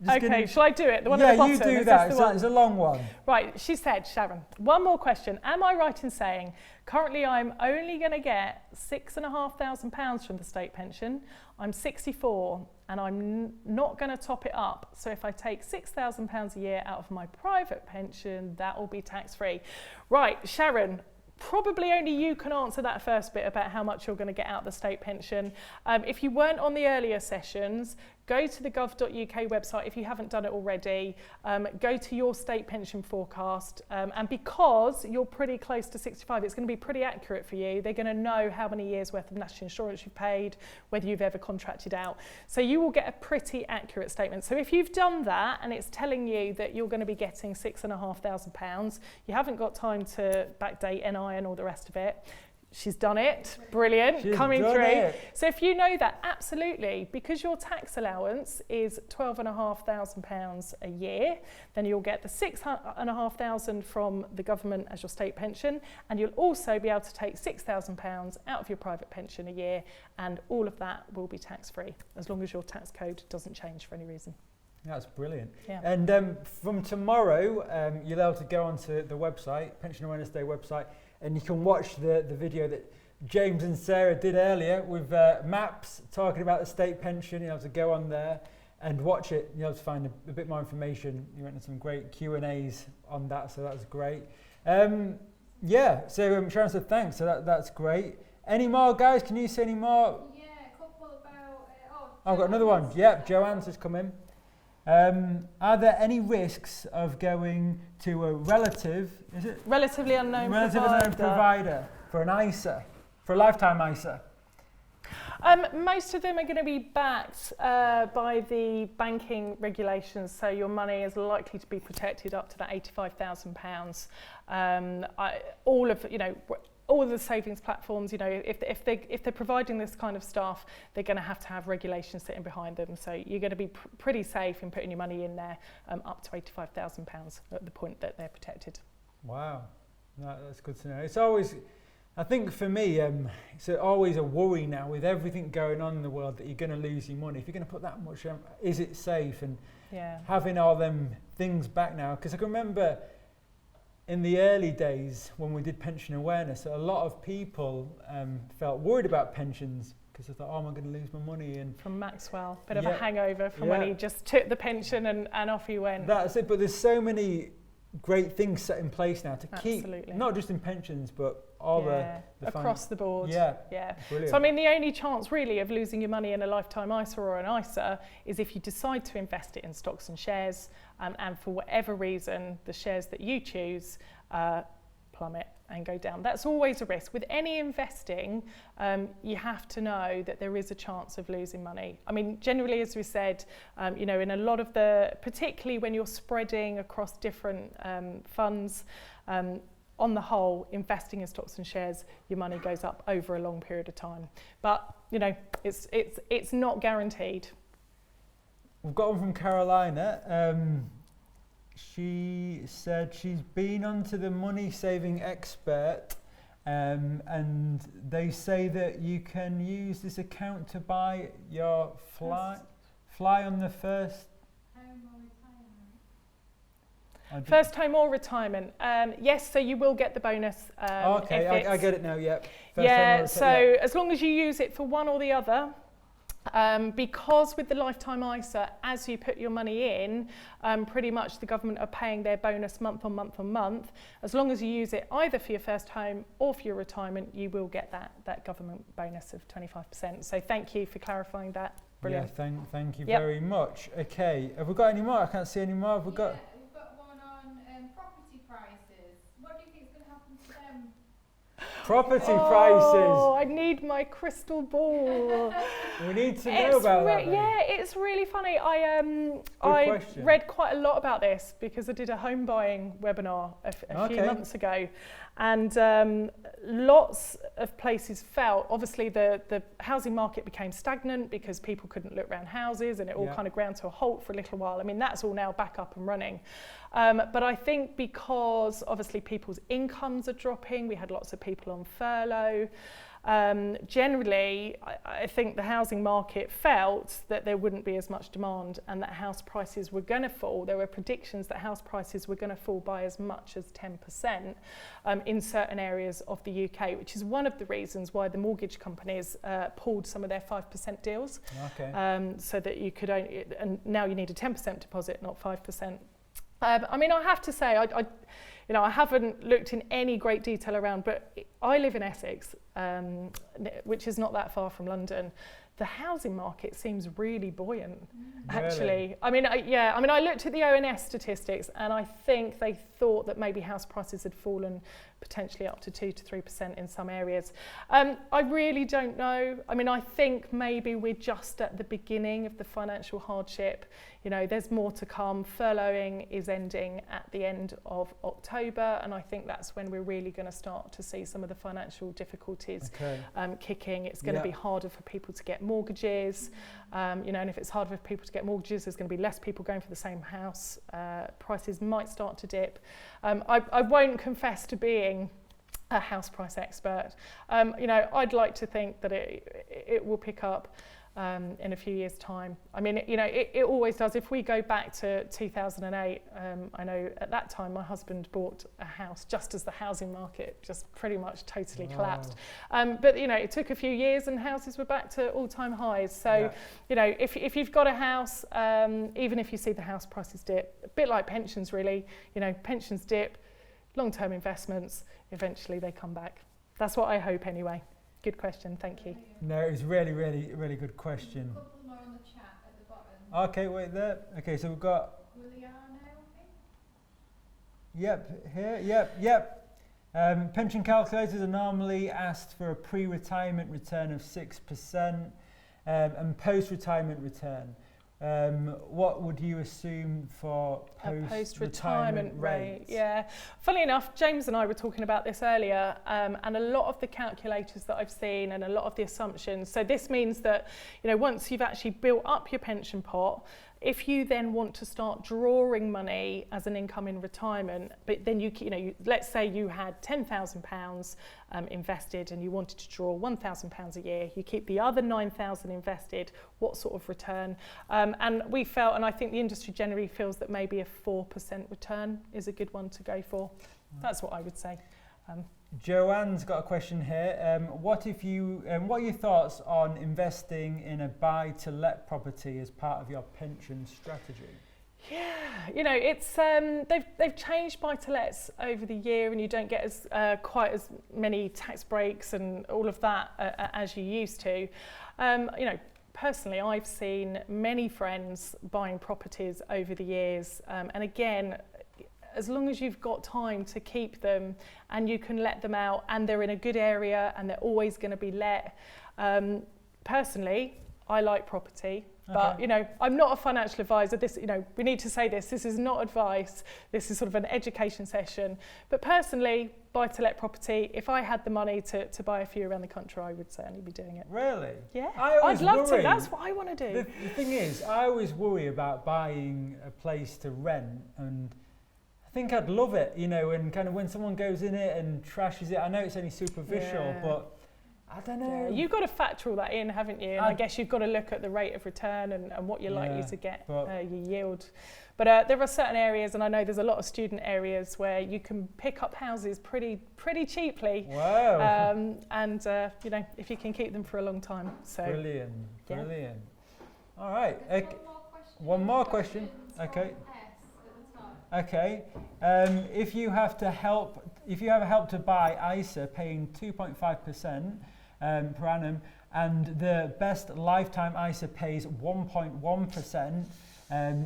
okay, shall I do it? The one yeah, at the bottom. you do Is that. this the one? It's a long one. Right, she said, Sharon, one more question. Am I right in saying currently I'm only going to get £6,500 from the state pension? I'm 64 and I'm not going to top it up. So if I take £6,000 a year out of my private pension, that will be tax free. Right, Sharon. Probably only you can answer that first bit about how much you're going to get out of the state pension. If you weren't on the earlier sessions, go to the gov.uk website if you haven't done it already. Go to your state pension forecast. And because you're pretty close to 65, it's going to be pretty accurate for you. They're going to know how many years worth of national insurance you've paid, whether you've ever contracted out. So you will get a pretty accurate statement. So if you've done that and it's telling you that you're going to be getting £6,500, you haven't got time to backdate NI and all the rest of it. She's done it. Brilliant. She's coming done through. it. So if you know that, absolutely, because your tax allowance is £12,500 a year, then you'll get the £6,500 from the government as your state pension, and you'll also be able to take £6,000 out of your private pension a year, and all of that will be tax-free, as long as your tax code doesn't change for any reason. That's brilliant. Yeah. And from tomorrow, you'll be able to go onto the website, Pension Awareness Day website, and you can watch the video that James and Sarah did earlier with maps talking about the state pension. You have to go on there and watch it. You have to find a bit more information. You went into some great Q&As on that, so that was great. Yeah, so Sharon said thanks, so that's great. Any more, guys? Can you say any more? Yeah, a couple about. I've got another one. Yep, Joanne's just come in. Are there any risks of going to a Relatively unknown provider for an ISA, for a lifetime ISA? Most of them are going to be backed by the banking regulations, so your money is likely to be protected up to that £85,000. All of the savings platforms, if they're providing this kind of stuff, they're going to have regulations sitting behind them. So you're going to be pretty safe in putting your money in there up to £85,000 at the point that they're protected. Wow, that's good to know. It's always, I think for me, it's always a worry now with everything going on in the world that you're going to lose your money. If you're going to put that much, is it safe? And having all them things back now, because I can remember in the early days when we did pension awareness, a lot of people felt worried about pensions because they thought, oh, am I going to lose my money? And from Maxwell, bit of a hangover from when he just took the pension and off he went. That's it, but there's so many great things set in place now to keep, not just in pensions, but all the across the board. Yeah. Brilliant. So I mean, the only chance really of losing your money in a lifetime ISA or an ISA is if you decide to invest it in stocks and shares, and for whatever reason the shares that you choose plummet and go down. That's always a risk. With any investing, you have to know that there is a chance of losing money. I mean, generally, as we said, in a lot of particularly when you're spreading across different funds, on the whole, investing in stocks and shares, your money goes up over a long period of time. But, it's not guaranteed. We've got one from Carolina. She said she's been onto the Money Saving Expert, and they say that you can use this account to buy your fly on the first first home or retirement. Yes, so you will get the bonus. Okay, I get it now. Yep. So as long as you use it for one or the other. Because with the lifetime ISA, as you put your money in, pretty much the government are paying their bonus month on month. As long as you use it either for your first home or for your retirement, you will get that government bonus of 25%. So thank you for clarifying that. Brilliant. Yeah, thank you very much. Okay, have we got any more? I can't see any more. Have we got? We've got one on property prices. What do you think is going to happen to them? Property prices. Oh, I need my crystal ball. We need to know about that. Yeah, it's really funny. I read quite a lot about this because I did a home buying webinar a few months ago, and lots of places felt, obviously the housing market became stagnant because people couldn't look around houses, and it all kind of ground to a halt for a little while. I mean, that's all now back up and running. But I think because obviously people's incomes are dropping, we had lots of people on furlough. Generally, I think the housing market felt that there wouldn't be as much demand and that house prices were going to fall. There were predictions that house prices were going to fall by as much as 10% in certain areas of the UK, which is one of the reasons why the mortgage companies pulled some of their 5% deals. So that you could only, and now you need a 10% deposit, not 5%. I mean, I have to say, I haven't looked in any great detail around, but I live in Essex, which is not that far from London. The housing market seems really buoyant, actually. I mean, I looked at the ONS statistics, and I think they thought that maybe house prices had fallen potentially up to 2 to 3% in some areas. I really don't know. I mean, I think maybe we're just at the beginning of the financial hardship. There's more to come. Furloughing is ending at the end of October, and I think that's when we're really going to start to see some of the financial difficulties kicking. It's going to be harder for people to get mortgages, and if it's harder for people to get mortgages, there's going to be less people going for the same house. Prices might start to dip. I won't confess to being a house price expert. I'd like to think that it will pick up. in a few years' time. I mean, it always does. If we go back to 2008, I know at that time my husband bought a house just as the housing market just pretty much totally collapsed. But it took a few years and houses were back to all-time highs. So, if you've got a house, even if you see the house prices dip, a bit like pensions really, pensions dip, long-term investments, eventually they come back. That's what I hope anyway. Good question, thank you. No, it was really, really, really good question. A couple more on the chat at the bottom. Okay, wait there. Okay, so we've got. Williano, I think. Yep, here, yep. Pension calculators are normally asked for a pre-retirement return of 6% and post-retirement return. What would you assume for post-retirement rate? Yeah, funnily enough, James and I were talking about this earlier, and a lot of the calculators that I've seen and a lot of the assumptions. So this means that, once you've actually built up your pension pot, if you then want to start drawing money as an income in retirement, but then let's say you had £10,000 invested and you wanted to draw £1,000 a year, you keep the other 9,000 invested, what sort of return? And we felt, and I think the industry generally feels, that maybe a 4% return is a good one to go for. That's what I would say. Joanne's got a question here. What are your thoughts on investing in a buy-to-let property as part of your pension strategy? Yeah, it's they've changed buy-to-lets over the year, and you don't get as quite as many tax breaks and all of that as you used to. Personally, I've seen many friends buying properties over the years, and again, as long as you've got time to keep them and you can let them out and they're in a good area and they're always going to be let. Personally, I like property, but I'm not a financial advisor. This, we need to say this is not advice. This is sort of an education session. But personally, buy to let property, if I had the money to buy a few around the country, I would certainly be doing it. Really? Yeah, I'd love to. That's what I want to do. The thing is, I always worry about buying a place to rent, and I think I'd love it, and kind of when someone goes in it and trashes it. I know it's only superficial, but I don't know. Yeah, you've got to factor all that in, haven't you? And I guess you've got to look at the rate of return and what you're likely to get, your yield. But there are certain areas, and I know there's a lot of student areas where you can pick up houses pretty cheaply. Wow. And if you can keep them for a long time. So brilliant. Yeah. All right. One more question. Okay. Okay, if you have a help to buy ISA paying 2.5% per annum, and the best lifetime ISA pays 1.1%,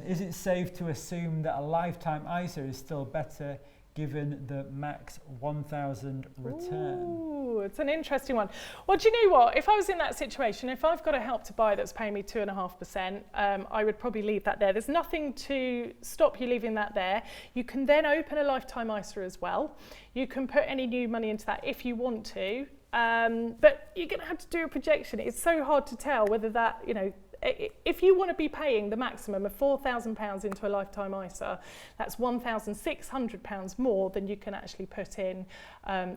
is it safe to assume that a lifetime ISA is still better given the max 1,000 return? Ooh, it's an interesting one. Well, do you know what? If I was in that situation, if I've got a help to buy that's paying me 2.5%, I would probably leave that there. There's nothing to stop you leaving that there. You can then open a lifetime ISA as well. You can put any new money into that if you want to, but you're going to have to do a projection. It's so hard to tell whether that, if you want to be paying the maximum of £4,000 into a lifetime ISA, that's £1,600 more than you can actually put in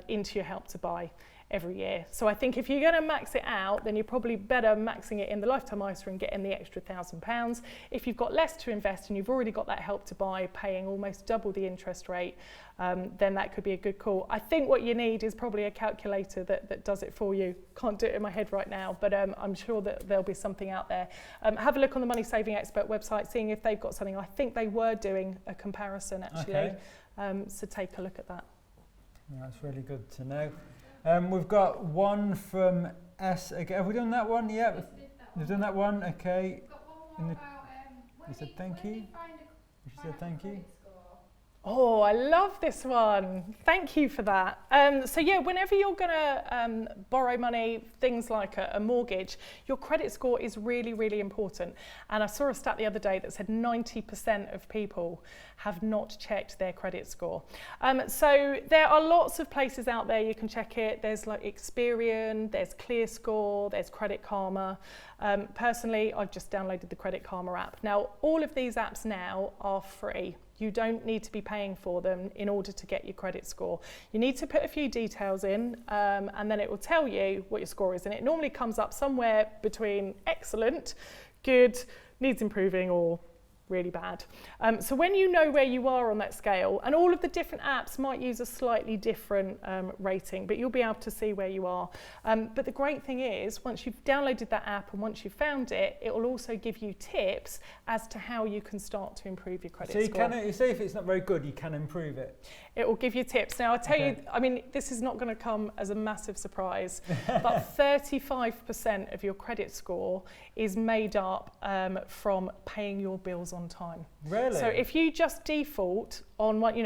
into your help to buy every year. So I think if you're going to max it out, then you're probably better maxing it in the lifetime ISA and getting the extra £1,000. If you've got less to invest and you've already got that help to buy paying almost double the interest rate, then that could be a good call. I think what you need is probably a calculator that does it for you. Can't do it in my head right now, but I'm sure that there'll be something out there. Have a look on the Money Saving Expert website, seeing if they've got something. I think they were doing a comparison actually, so take a look at that. That's really good to know. We've got one from S again. Have we done that one? Yeah, we've done that one. Okay. We've got one more about you said thank you. She said thank you. Oh, I love this one. Thank you for that. So yeah, whenever you're going to borrow money, things like a mortgage, your credit score is really, really important. And I saw a stat the other day that said 90% of people have not checked their credit score. So there are lots of places out there you can check it. There's like Experian, there's ClearScore, there's Credit Karma. Personally, I've just downloaded the Credit Karma app. Now, all of these apps now are free. You don't need to be paying for them in order to get your credit score. You need to put a few details in and then it will tell you what your score is. And it normally comes up somewhere between excellent, good, needs improving, or really bad. So when you know where you are on that scale, and all of the different apps might use a slightly different rating, but you'll be able to see where you are. But the great thing is, once you've downloaded that app and once you've found it, it will also give you tips as to how you can start to improve your credit score. So you say if it's not very good, you can improve it. It will give you tips. Now, I'll tell you, I mean, this is not going to come as a massive surprise, but 35% of your credit score is made up from paying your bills on time. Really? So if you just default on what,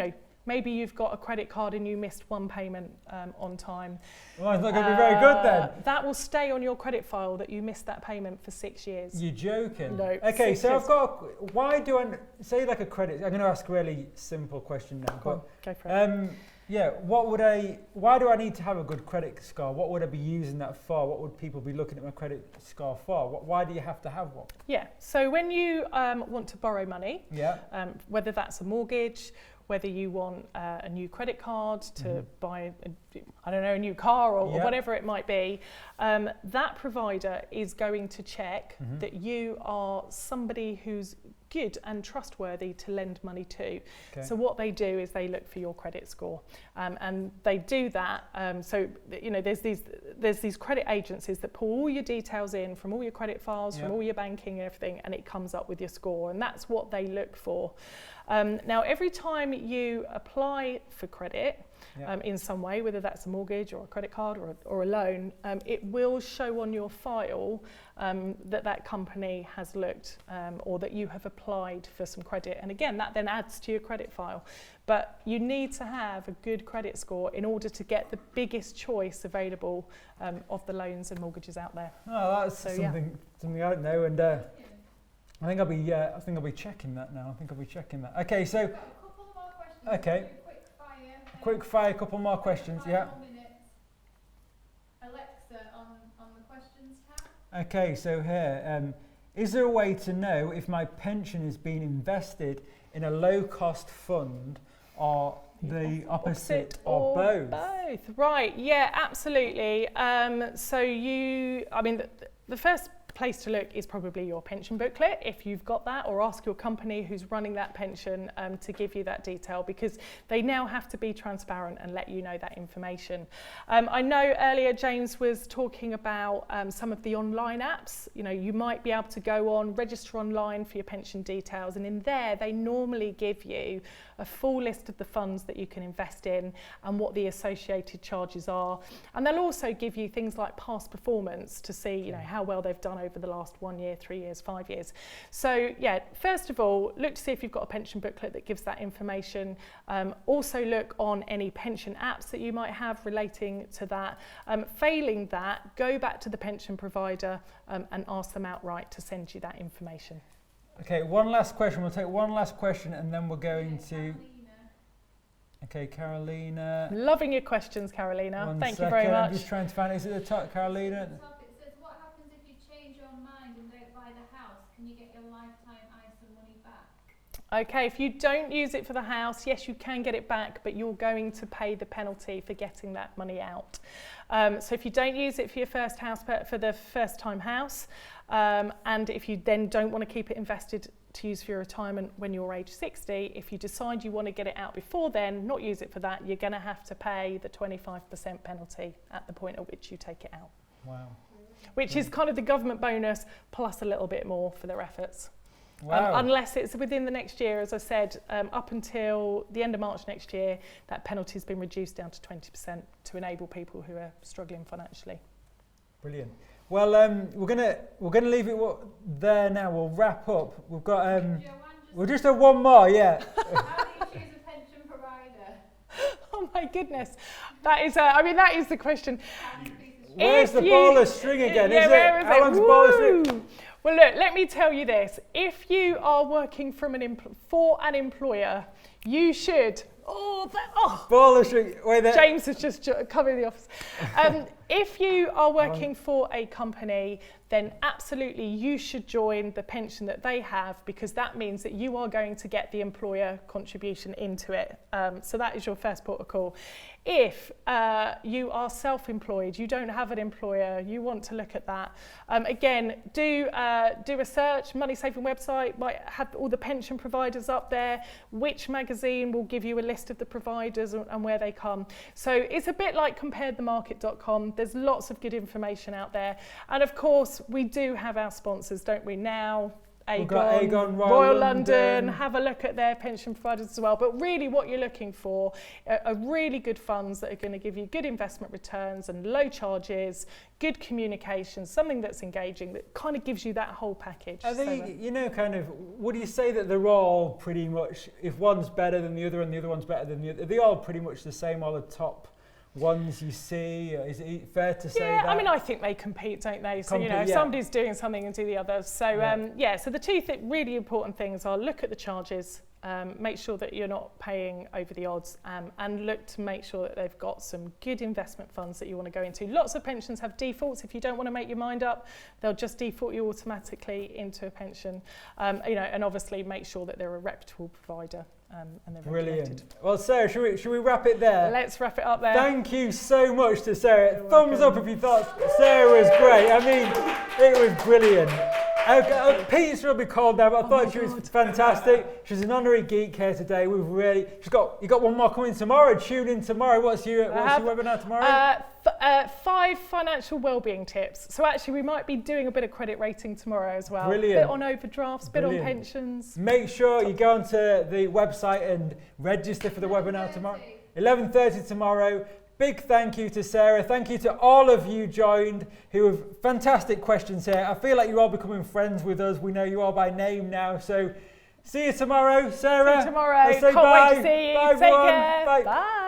maybe you've got a credit card and you missed one payment on time. Well, it's not going to be very good then. That will stay on your credit file that you missed that payment for 6 years. You're joking? No. Okay, 6 so years. I've got, why do I, say like a credit, I'm going to ask a really simple question now. Go on, go for it. Yeah, why do I need to have a good credit score? What would I be using that for? What would people be looking at my credit score for? Why do you have to have one? Yeah, so when you want to borrow money, Yeah. whether that's a mortgage, whether you want a new credit card to buy, a new car or whatever it might be, that provider is going to check that you are somebody who's good and trustworthy to lend money to. Okay. So what they do is they look for your credit score, and they do that. So there's these credit agencies that pull all your details in from all your credit files, from all your banking and everything, and it comes up with your score, and that's what they look for. Now, every time you apply for credit in some way, whether that's a mortgage or a credit card or a loan, it will show on your file that company has looked or that you have applied for some credit. And again, that then adds to your credit file. But you need to have a good credit score in order to get the biggest choice available of the loans and mortgages out there. Oh, that's something I don't know, and I think I'll be checking that now. Okay, so Got a couple more questions. Okay. Quick fire. couple more questions. Yeah. 5 minutes. Alexa on the questions tab. Okay, so here, is there a way to know if my pension is being invested in a low-cost fund or the opposite or both? Both, right? Yeah, absolutely. The first place to look is probably your pension booklet, if you've got that, or ask your company who's running that pension to give you that detail, because they now have to be transparent and let you know that information. I know earlier James was talking about some of the online apps. You might be able to go on, register online for your pension details, and in there they normally give you a full list of the funds that you can invest in and what the associated charges are. And they'll also give you things like past performance to see how well they've done over the last 1 year, 3 years, 5 years. So yeah, first of all, look to see if you've got a pension booklet that gives that information. Also look on any pension apps that you might have relating to that. Failing that, go back to the pension provider and ask them outright to send you that information. Okay, one last question. We'll take one last question and then we're going to... Carolina. Okay, Carolina. Loving your questions, Carolina. One Thank second. you very much. I'm just trying to find it. Is it the top, Carolina? At the top it says, what happens if you change your mind and don't buy the house? Can you get your lifetime ISA money back? Okay, if you don't use it for the house, yes, you can get it back, but you're going to pay the penalty for getting that money out. So if you don't use it for your first house, for the first time house, and if you then don't want to keep it invested to use for your retirement when you're age 60, if you decide you want to get it out before then, not use it for that, you're going to have to pay the 25% penalty at the point at which you take it out. Wow. Which is kind of the government bonus plus a little bit more for their efforts. Wow. Unless it's within the next year, as I said, up until the end of March next year, that penalty has been reduced down to 20% to enable people who are struggling financially. Brilliant. Well, we're gonna leave it there now. We'll wrap up. We've got we'll just have one more. Yeah. How do you choose a pension provider? Oh my goodness, that is that is the question. Where's the ball of string again? Yeah, where is it? Alan's ball of string. Well, look, let me tell you this. If you are working for an employer, you should Ball of sugar. Wait there. James has just come in the office. If you are working for a company, then absolutely you should join the pension that they have, because that means that you are going to get the employer contribution into it. So that is your first port of call. If you are self-employed, you don't have an employer, you want to look at that. Again, do a search. Money Saving website might have all the pension providers up there. Which magazine will give you a list of the providers and where they come. So it's a bit like comparethemarket.com. There's lots of good information out there. And of course, we do have our sponsors, don't we? Now, Aegon, Royal London, have a look at their pension providers as well. But really what you're looking for are really good funds that are going to give you good investment returns and low charges, good communication, something that's engaging, that kind of gives you that whole package. Are they, you know, kind of, would you say that they're all pretty much, if one's better than the other and the other one's better than the other, are they all pretty much the same, all the top ones you see? Is it fair to say that? Yeah, I mean, I think they compete, don't they? So, you know, if somebody's doing something and do the others. So, so the two really important things are look at the charges, make sure that you're not paying over the odds, and look to make sure that they've got some good investment funds that you want to go into. Lots of pensions have defaults. If you don't want to make your mind up, they'll just default you automatically into a pension. You know, and obviously make sure that they're a reputable provider. And they're regulated. Brilliant. Well, Sarah, should we wrap it there? Let's wrap it up there. Thank you so much to Sarah. You're Thumbs welcome. up if you thought Sarah was great. I mean, it was brilliant. Pizza will be called now, but I thought she was fantastic. She's an honorary geek here today. You got one more coming tomorrow. Tune in tomorrow. What's your webinar tomorrow? 5 financial wellbeing tips. So actually we might be doing a bit of credit rating tomorrow as well. Brilliant. Bit on overdrafts, bit on pensions. Make sure you go onto the website and register for the webinar tomorrow. 11:30 tomorrow. Big thank you to Sarah. Thank you to all of you joined who have fantastic questions here. I feel like you're all becoming friends with us. We know you all by name now. So see you tomorrow, Sarah. See you tomorrow. Let's say Can't bye. wait to see you. Bye, Take everyone. care. Bye. Bye.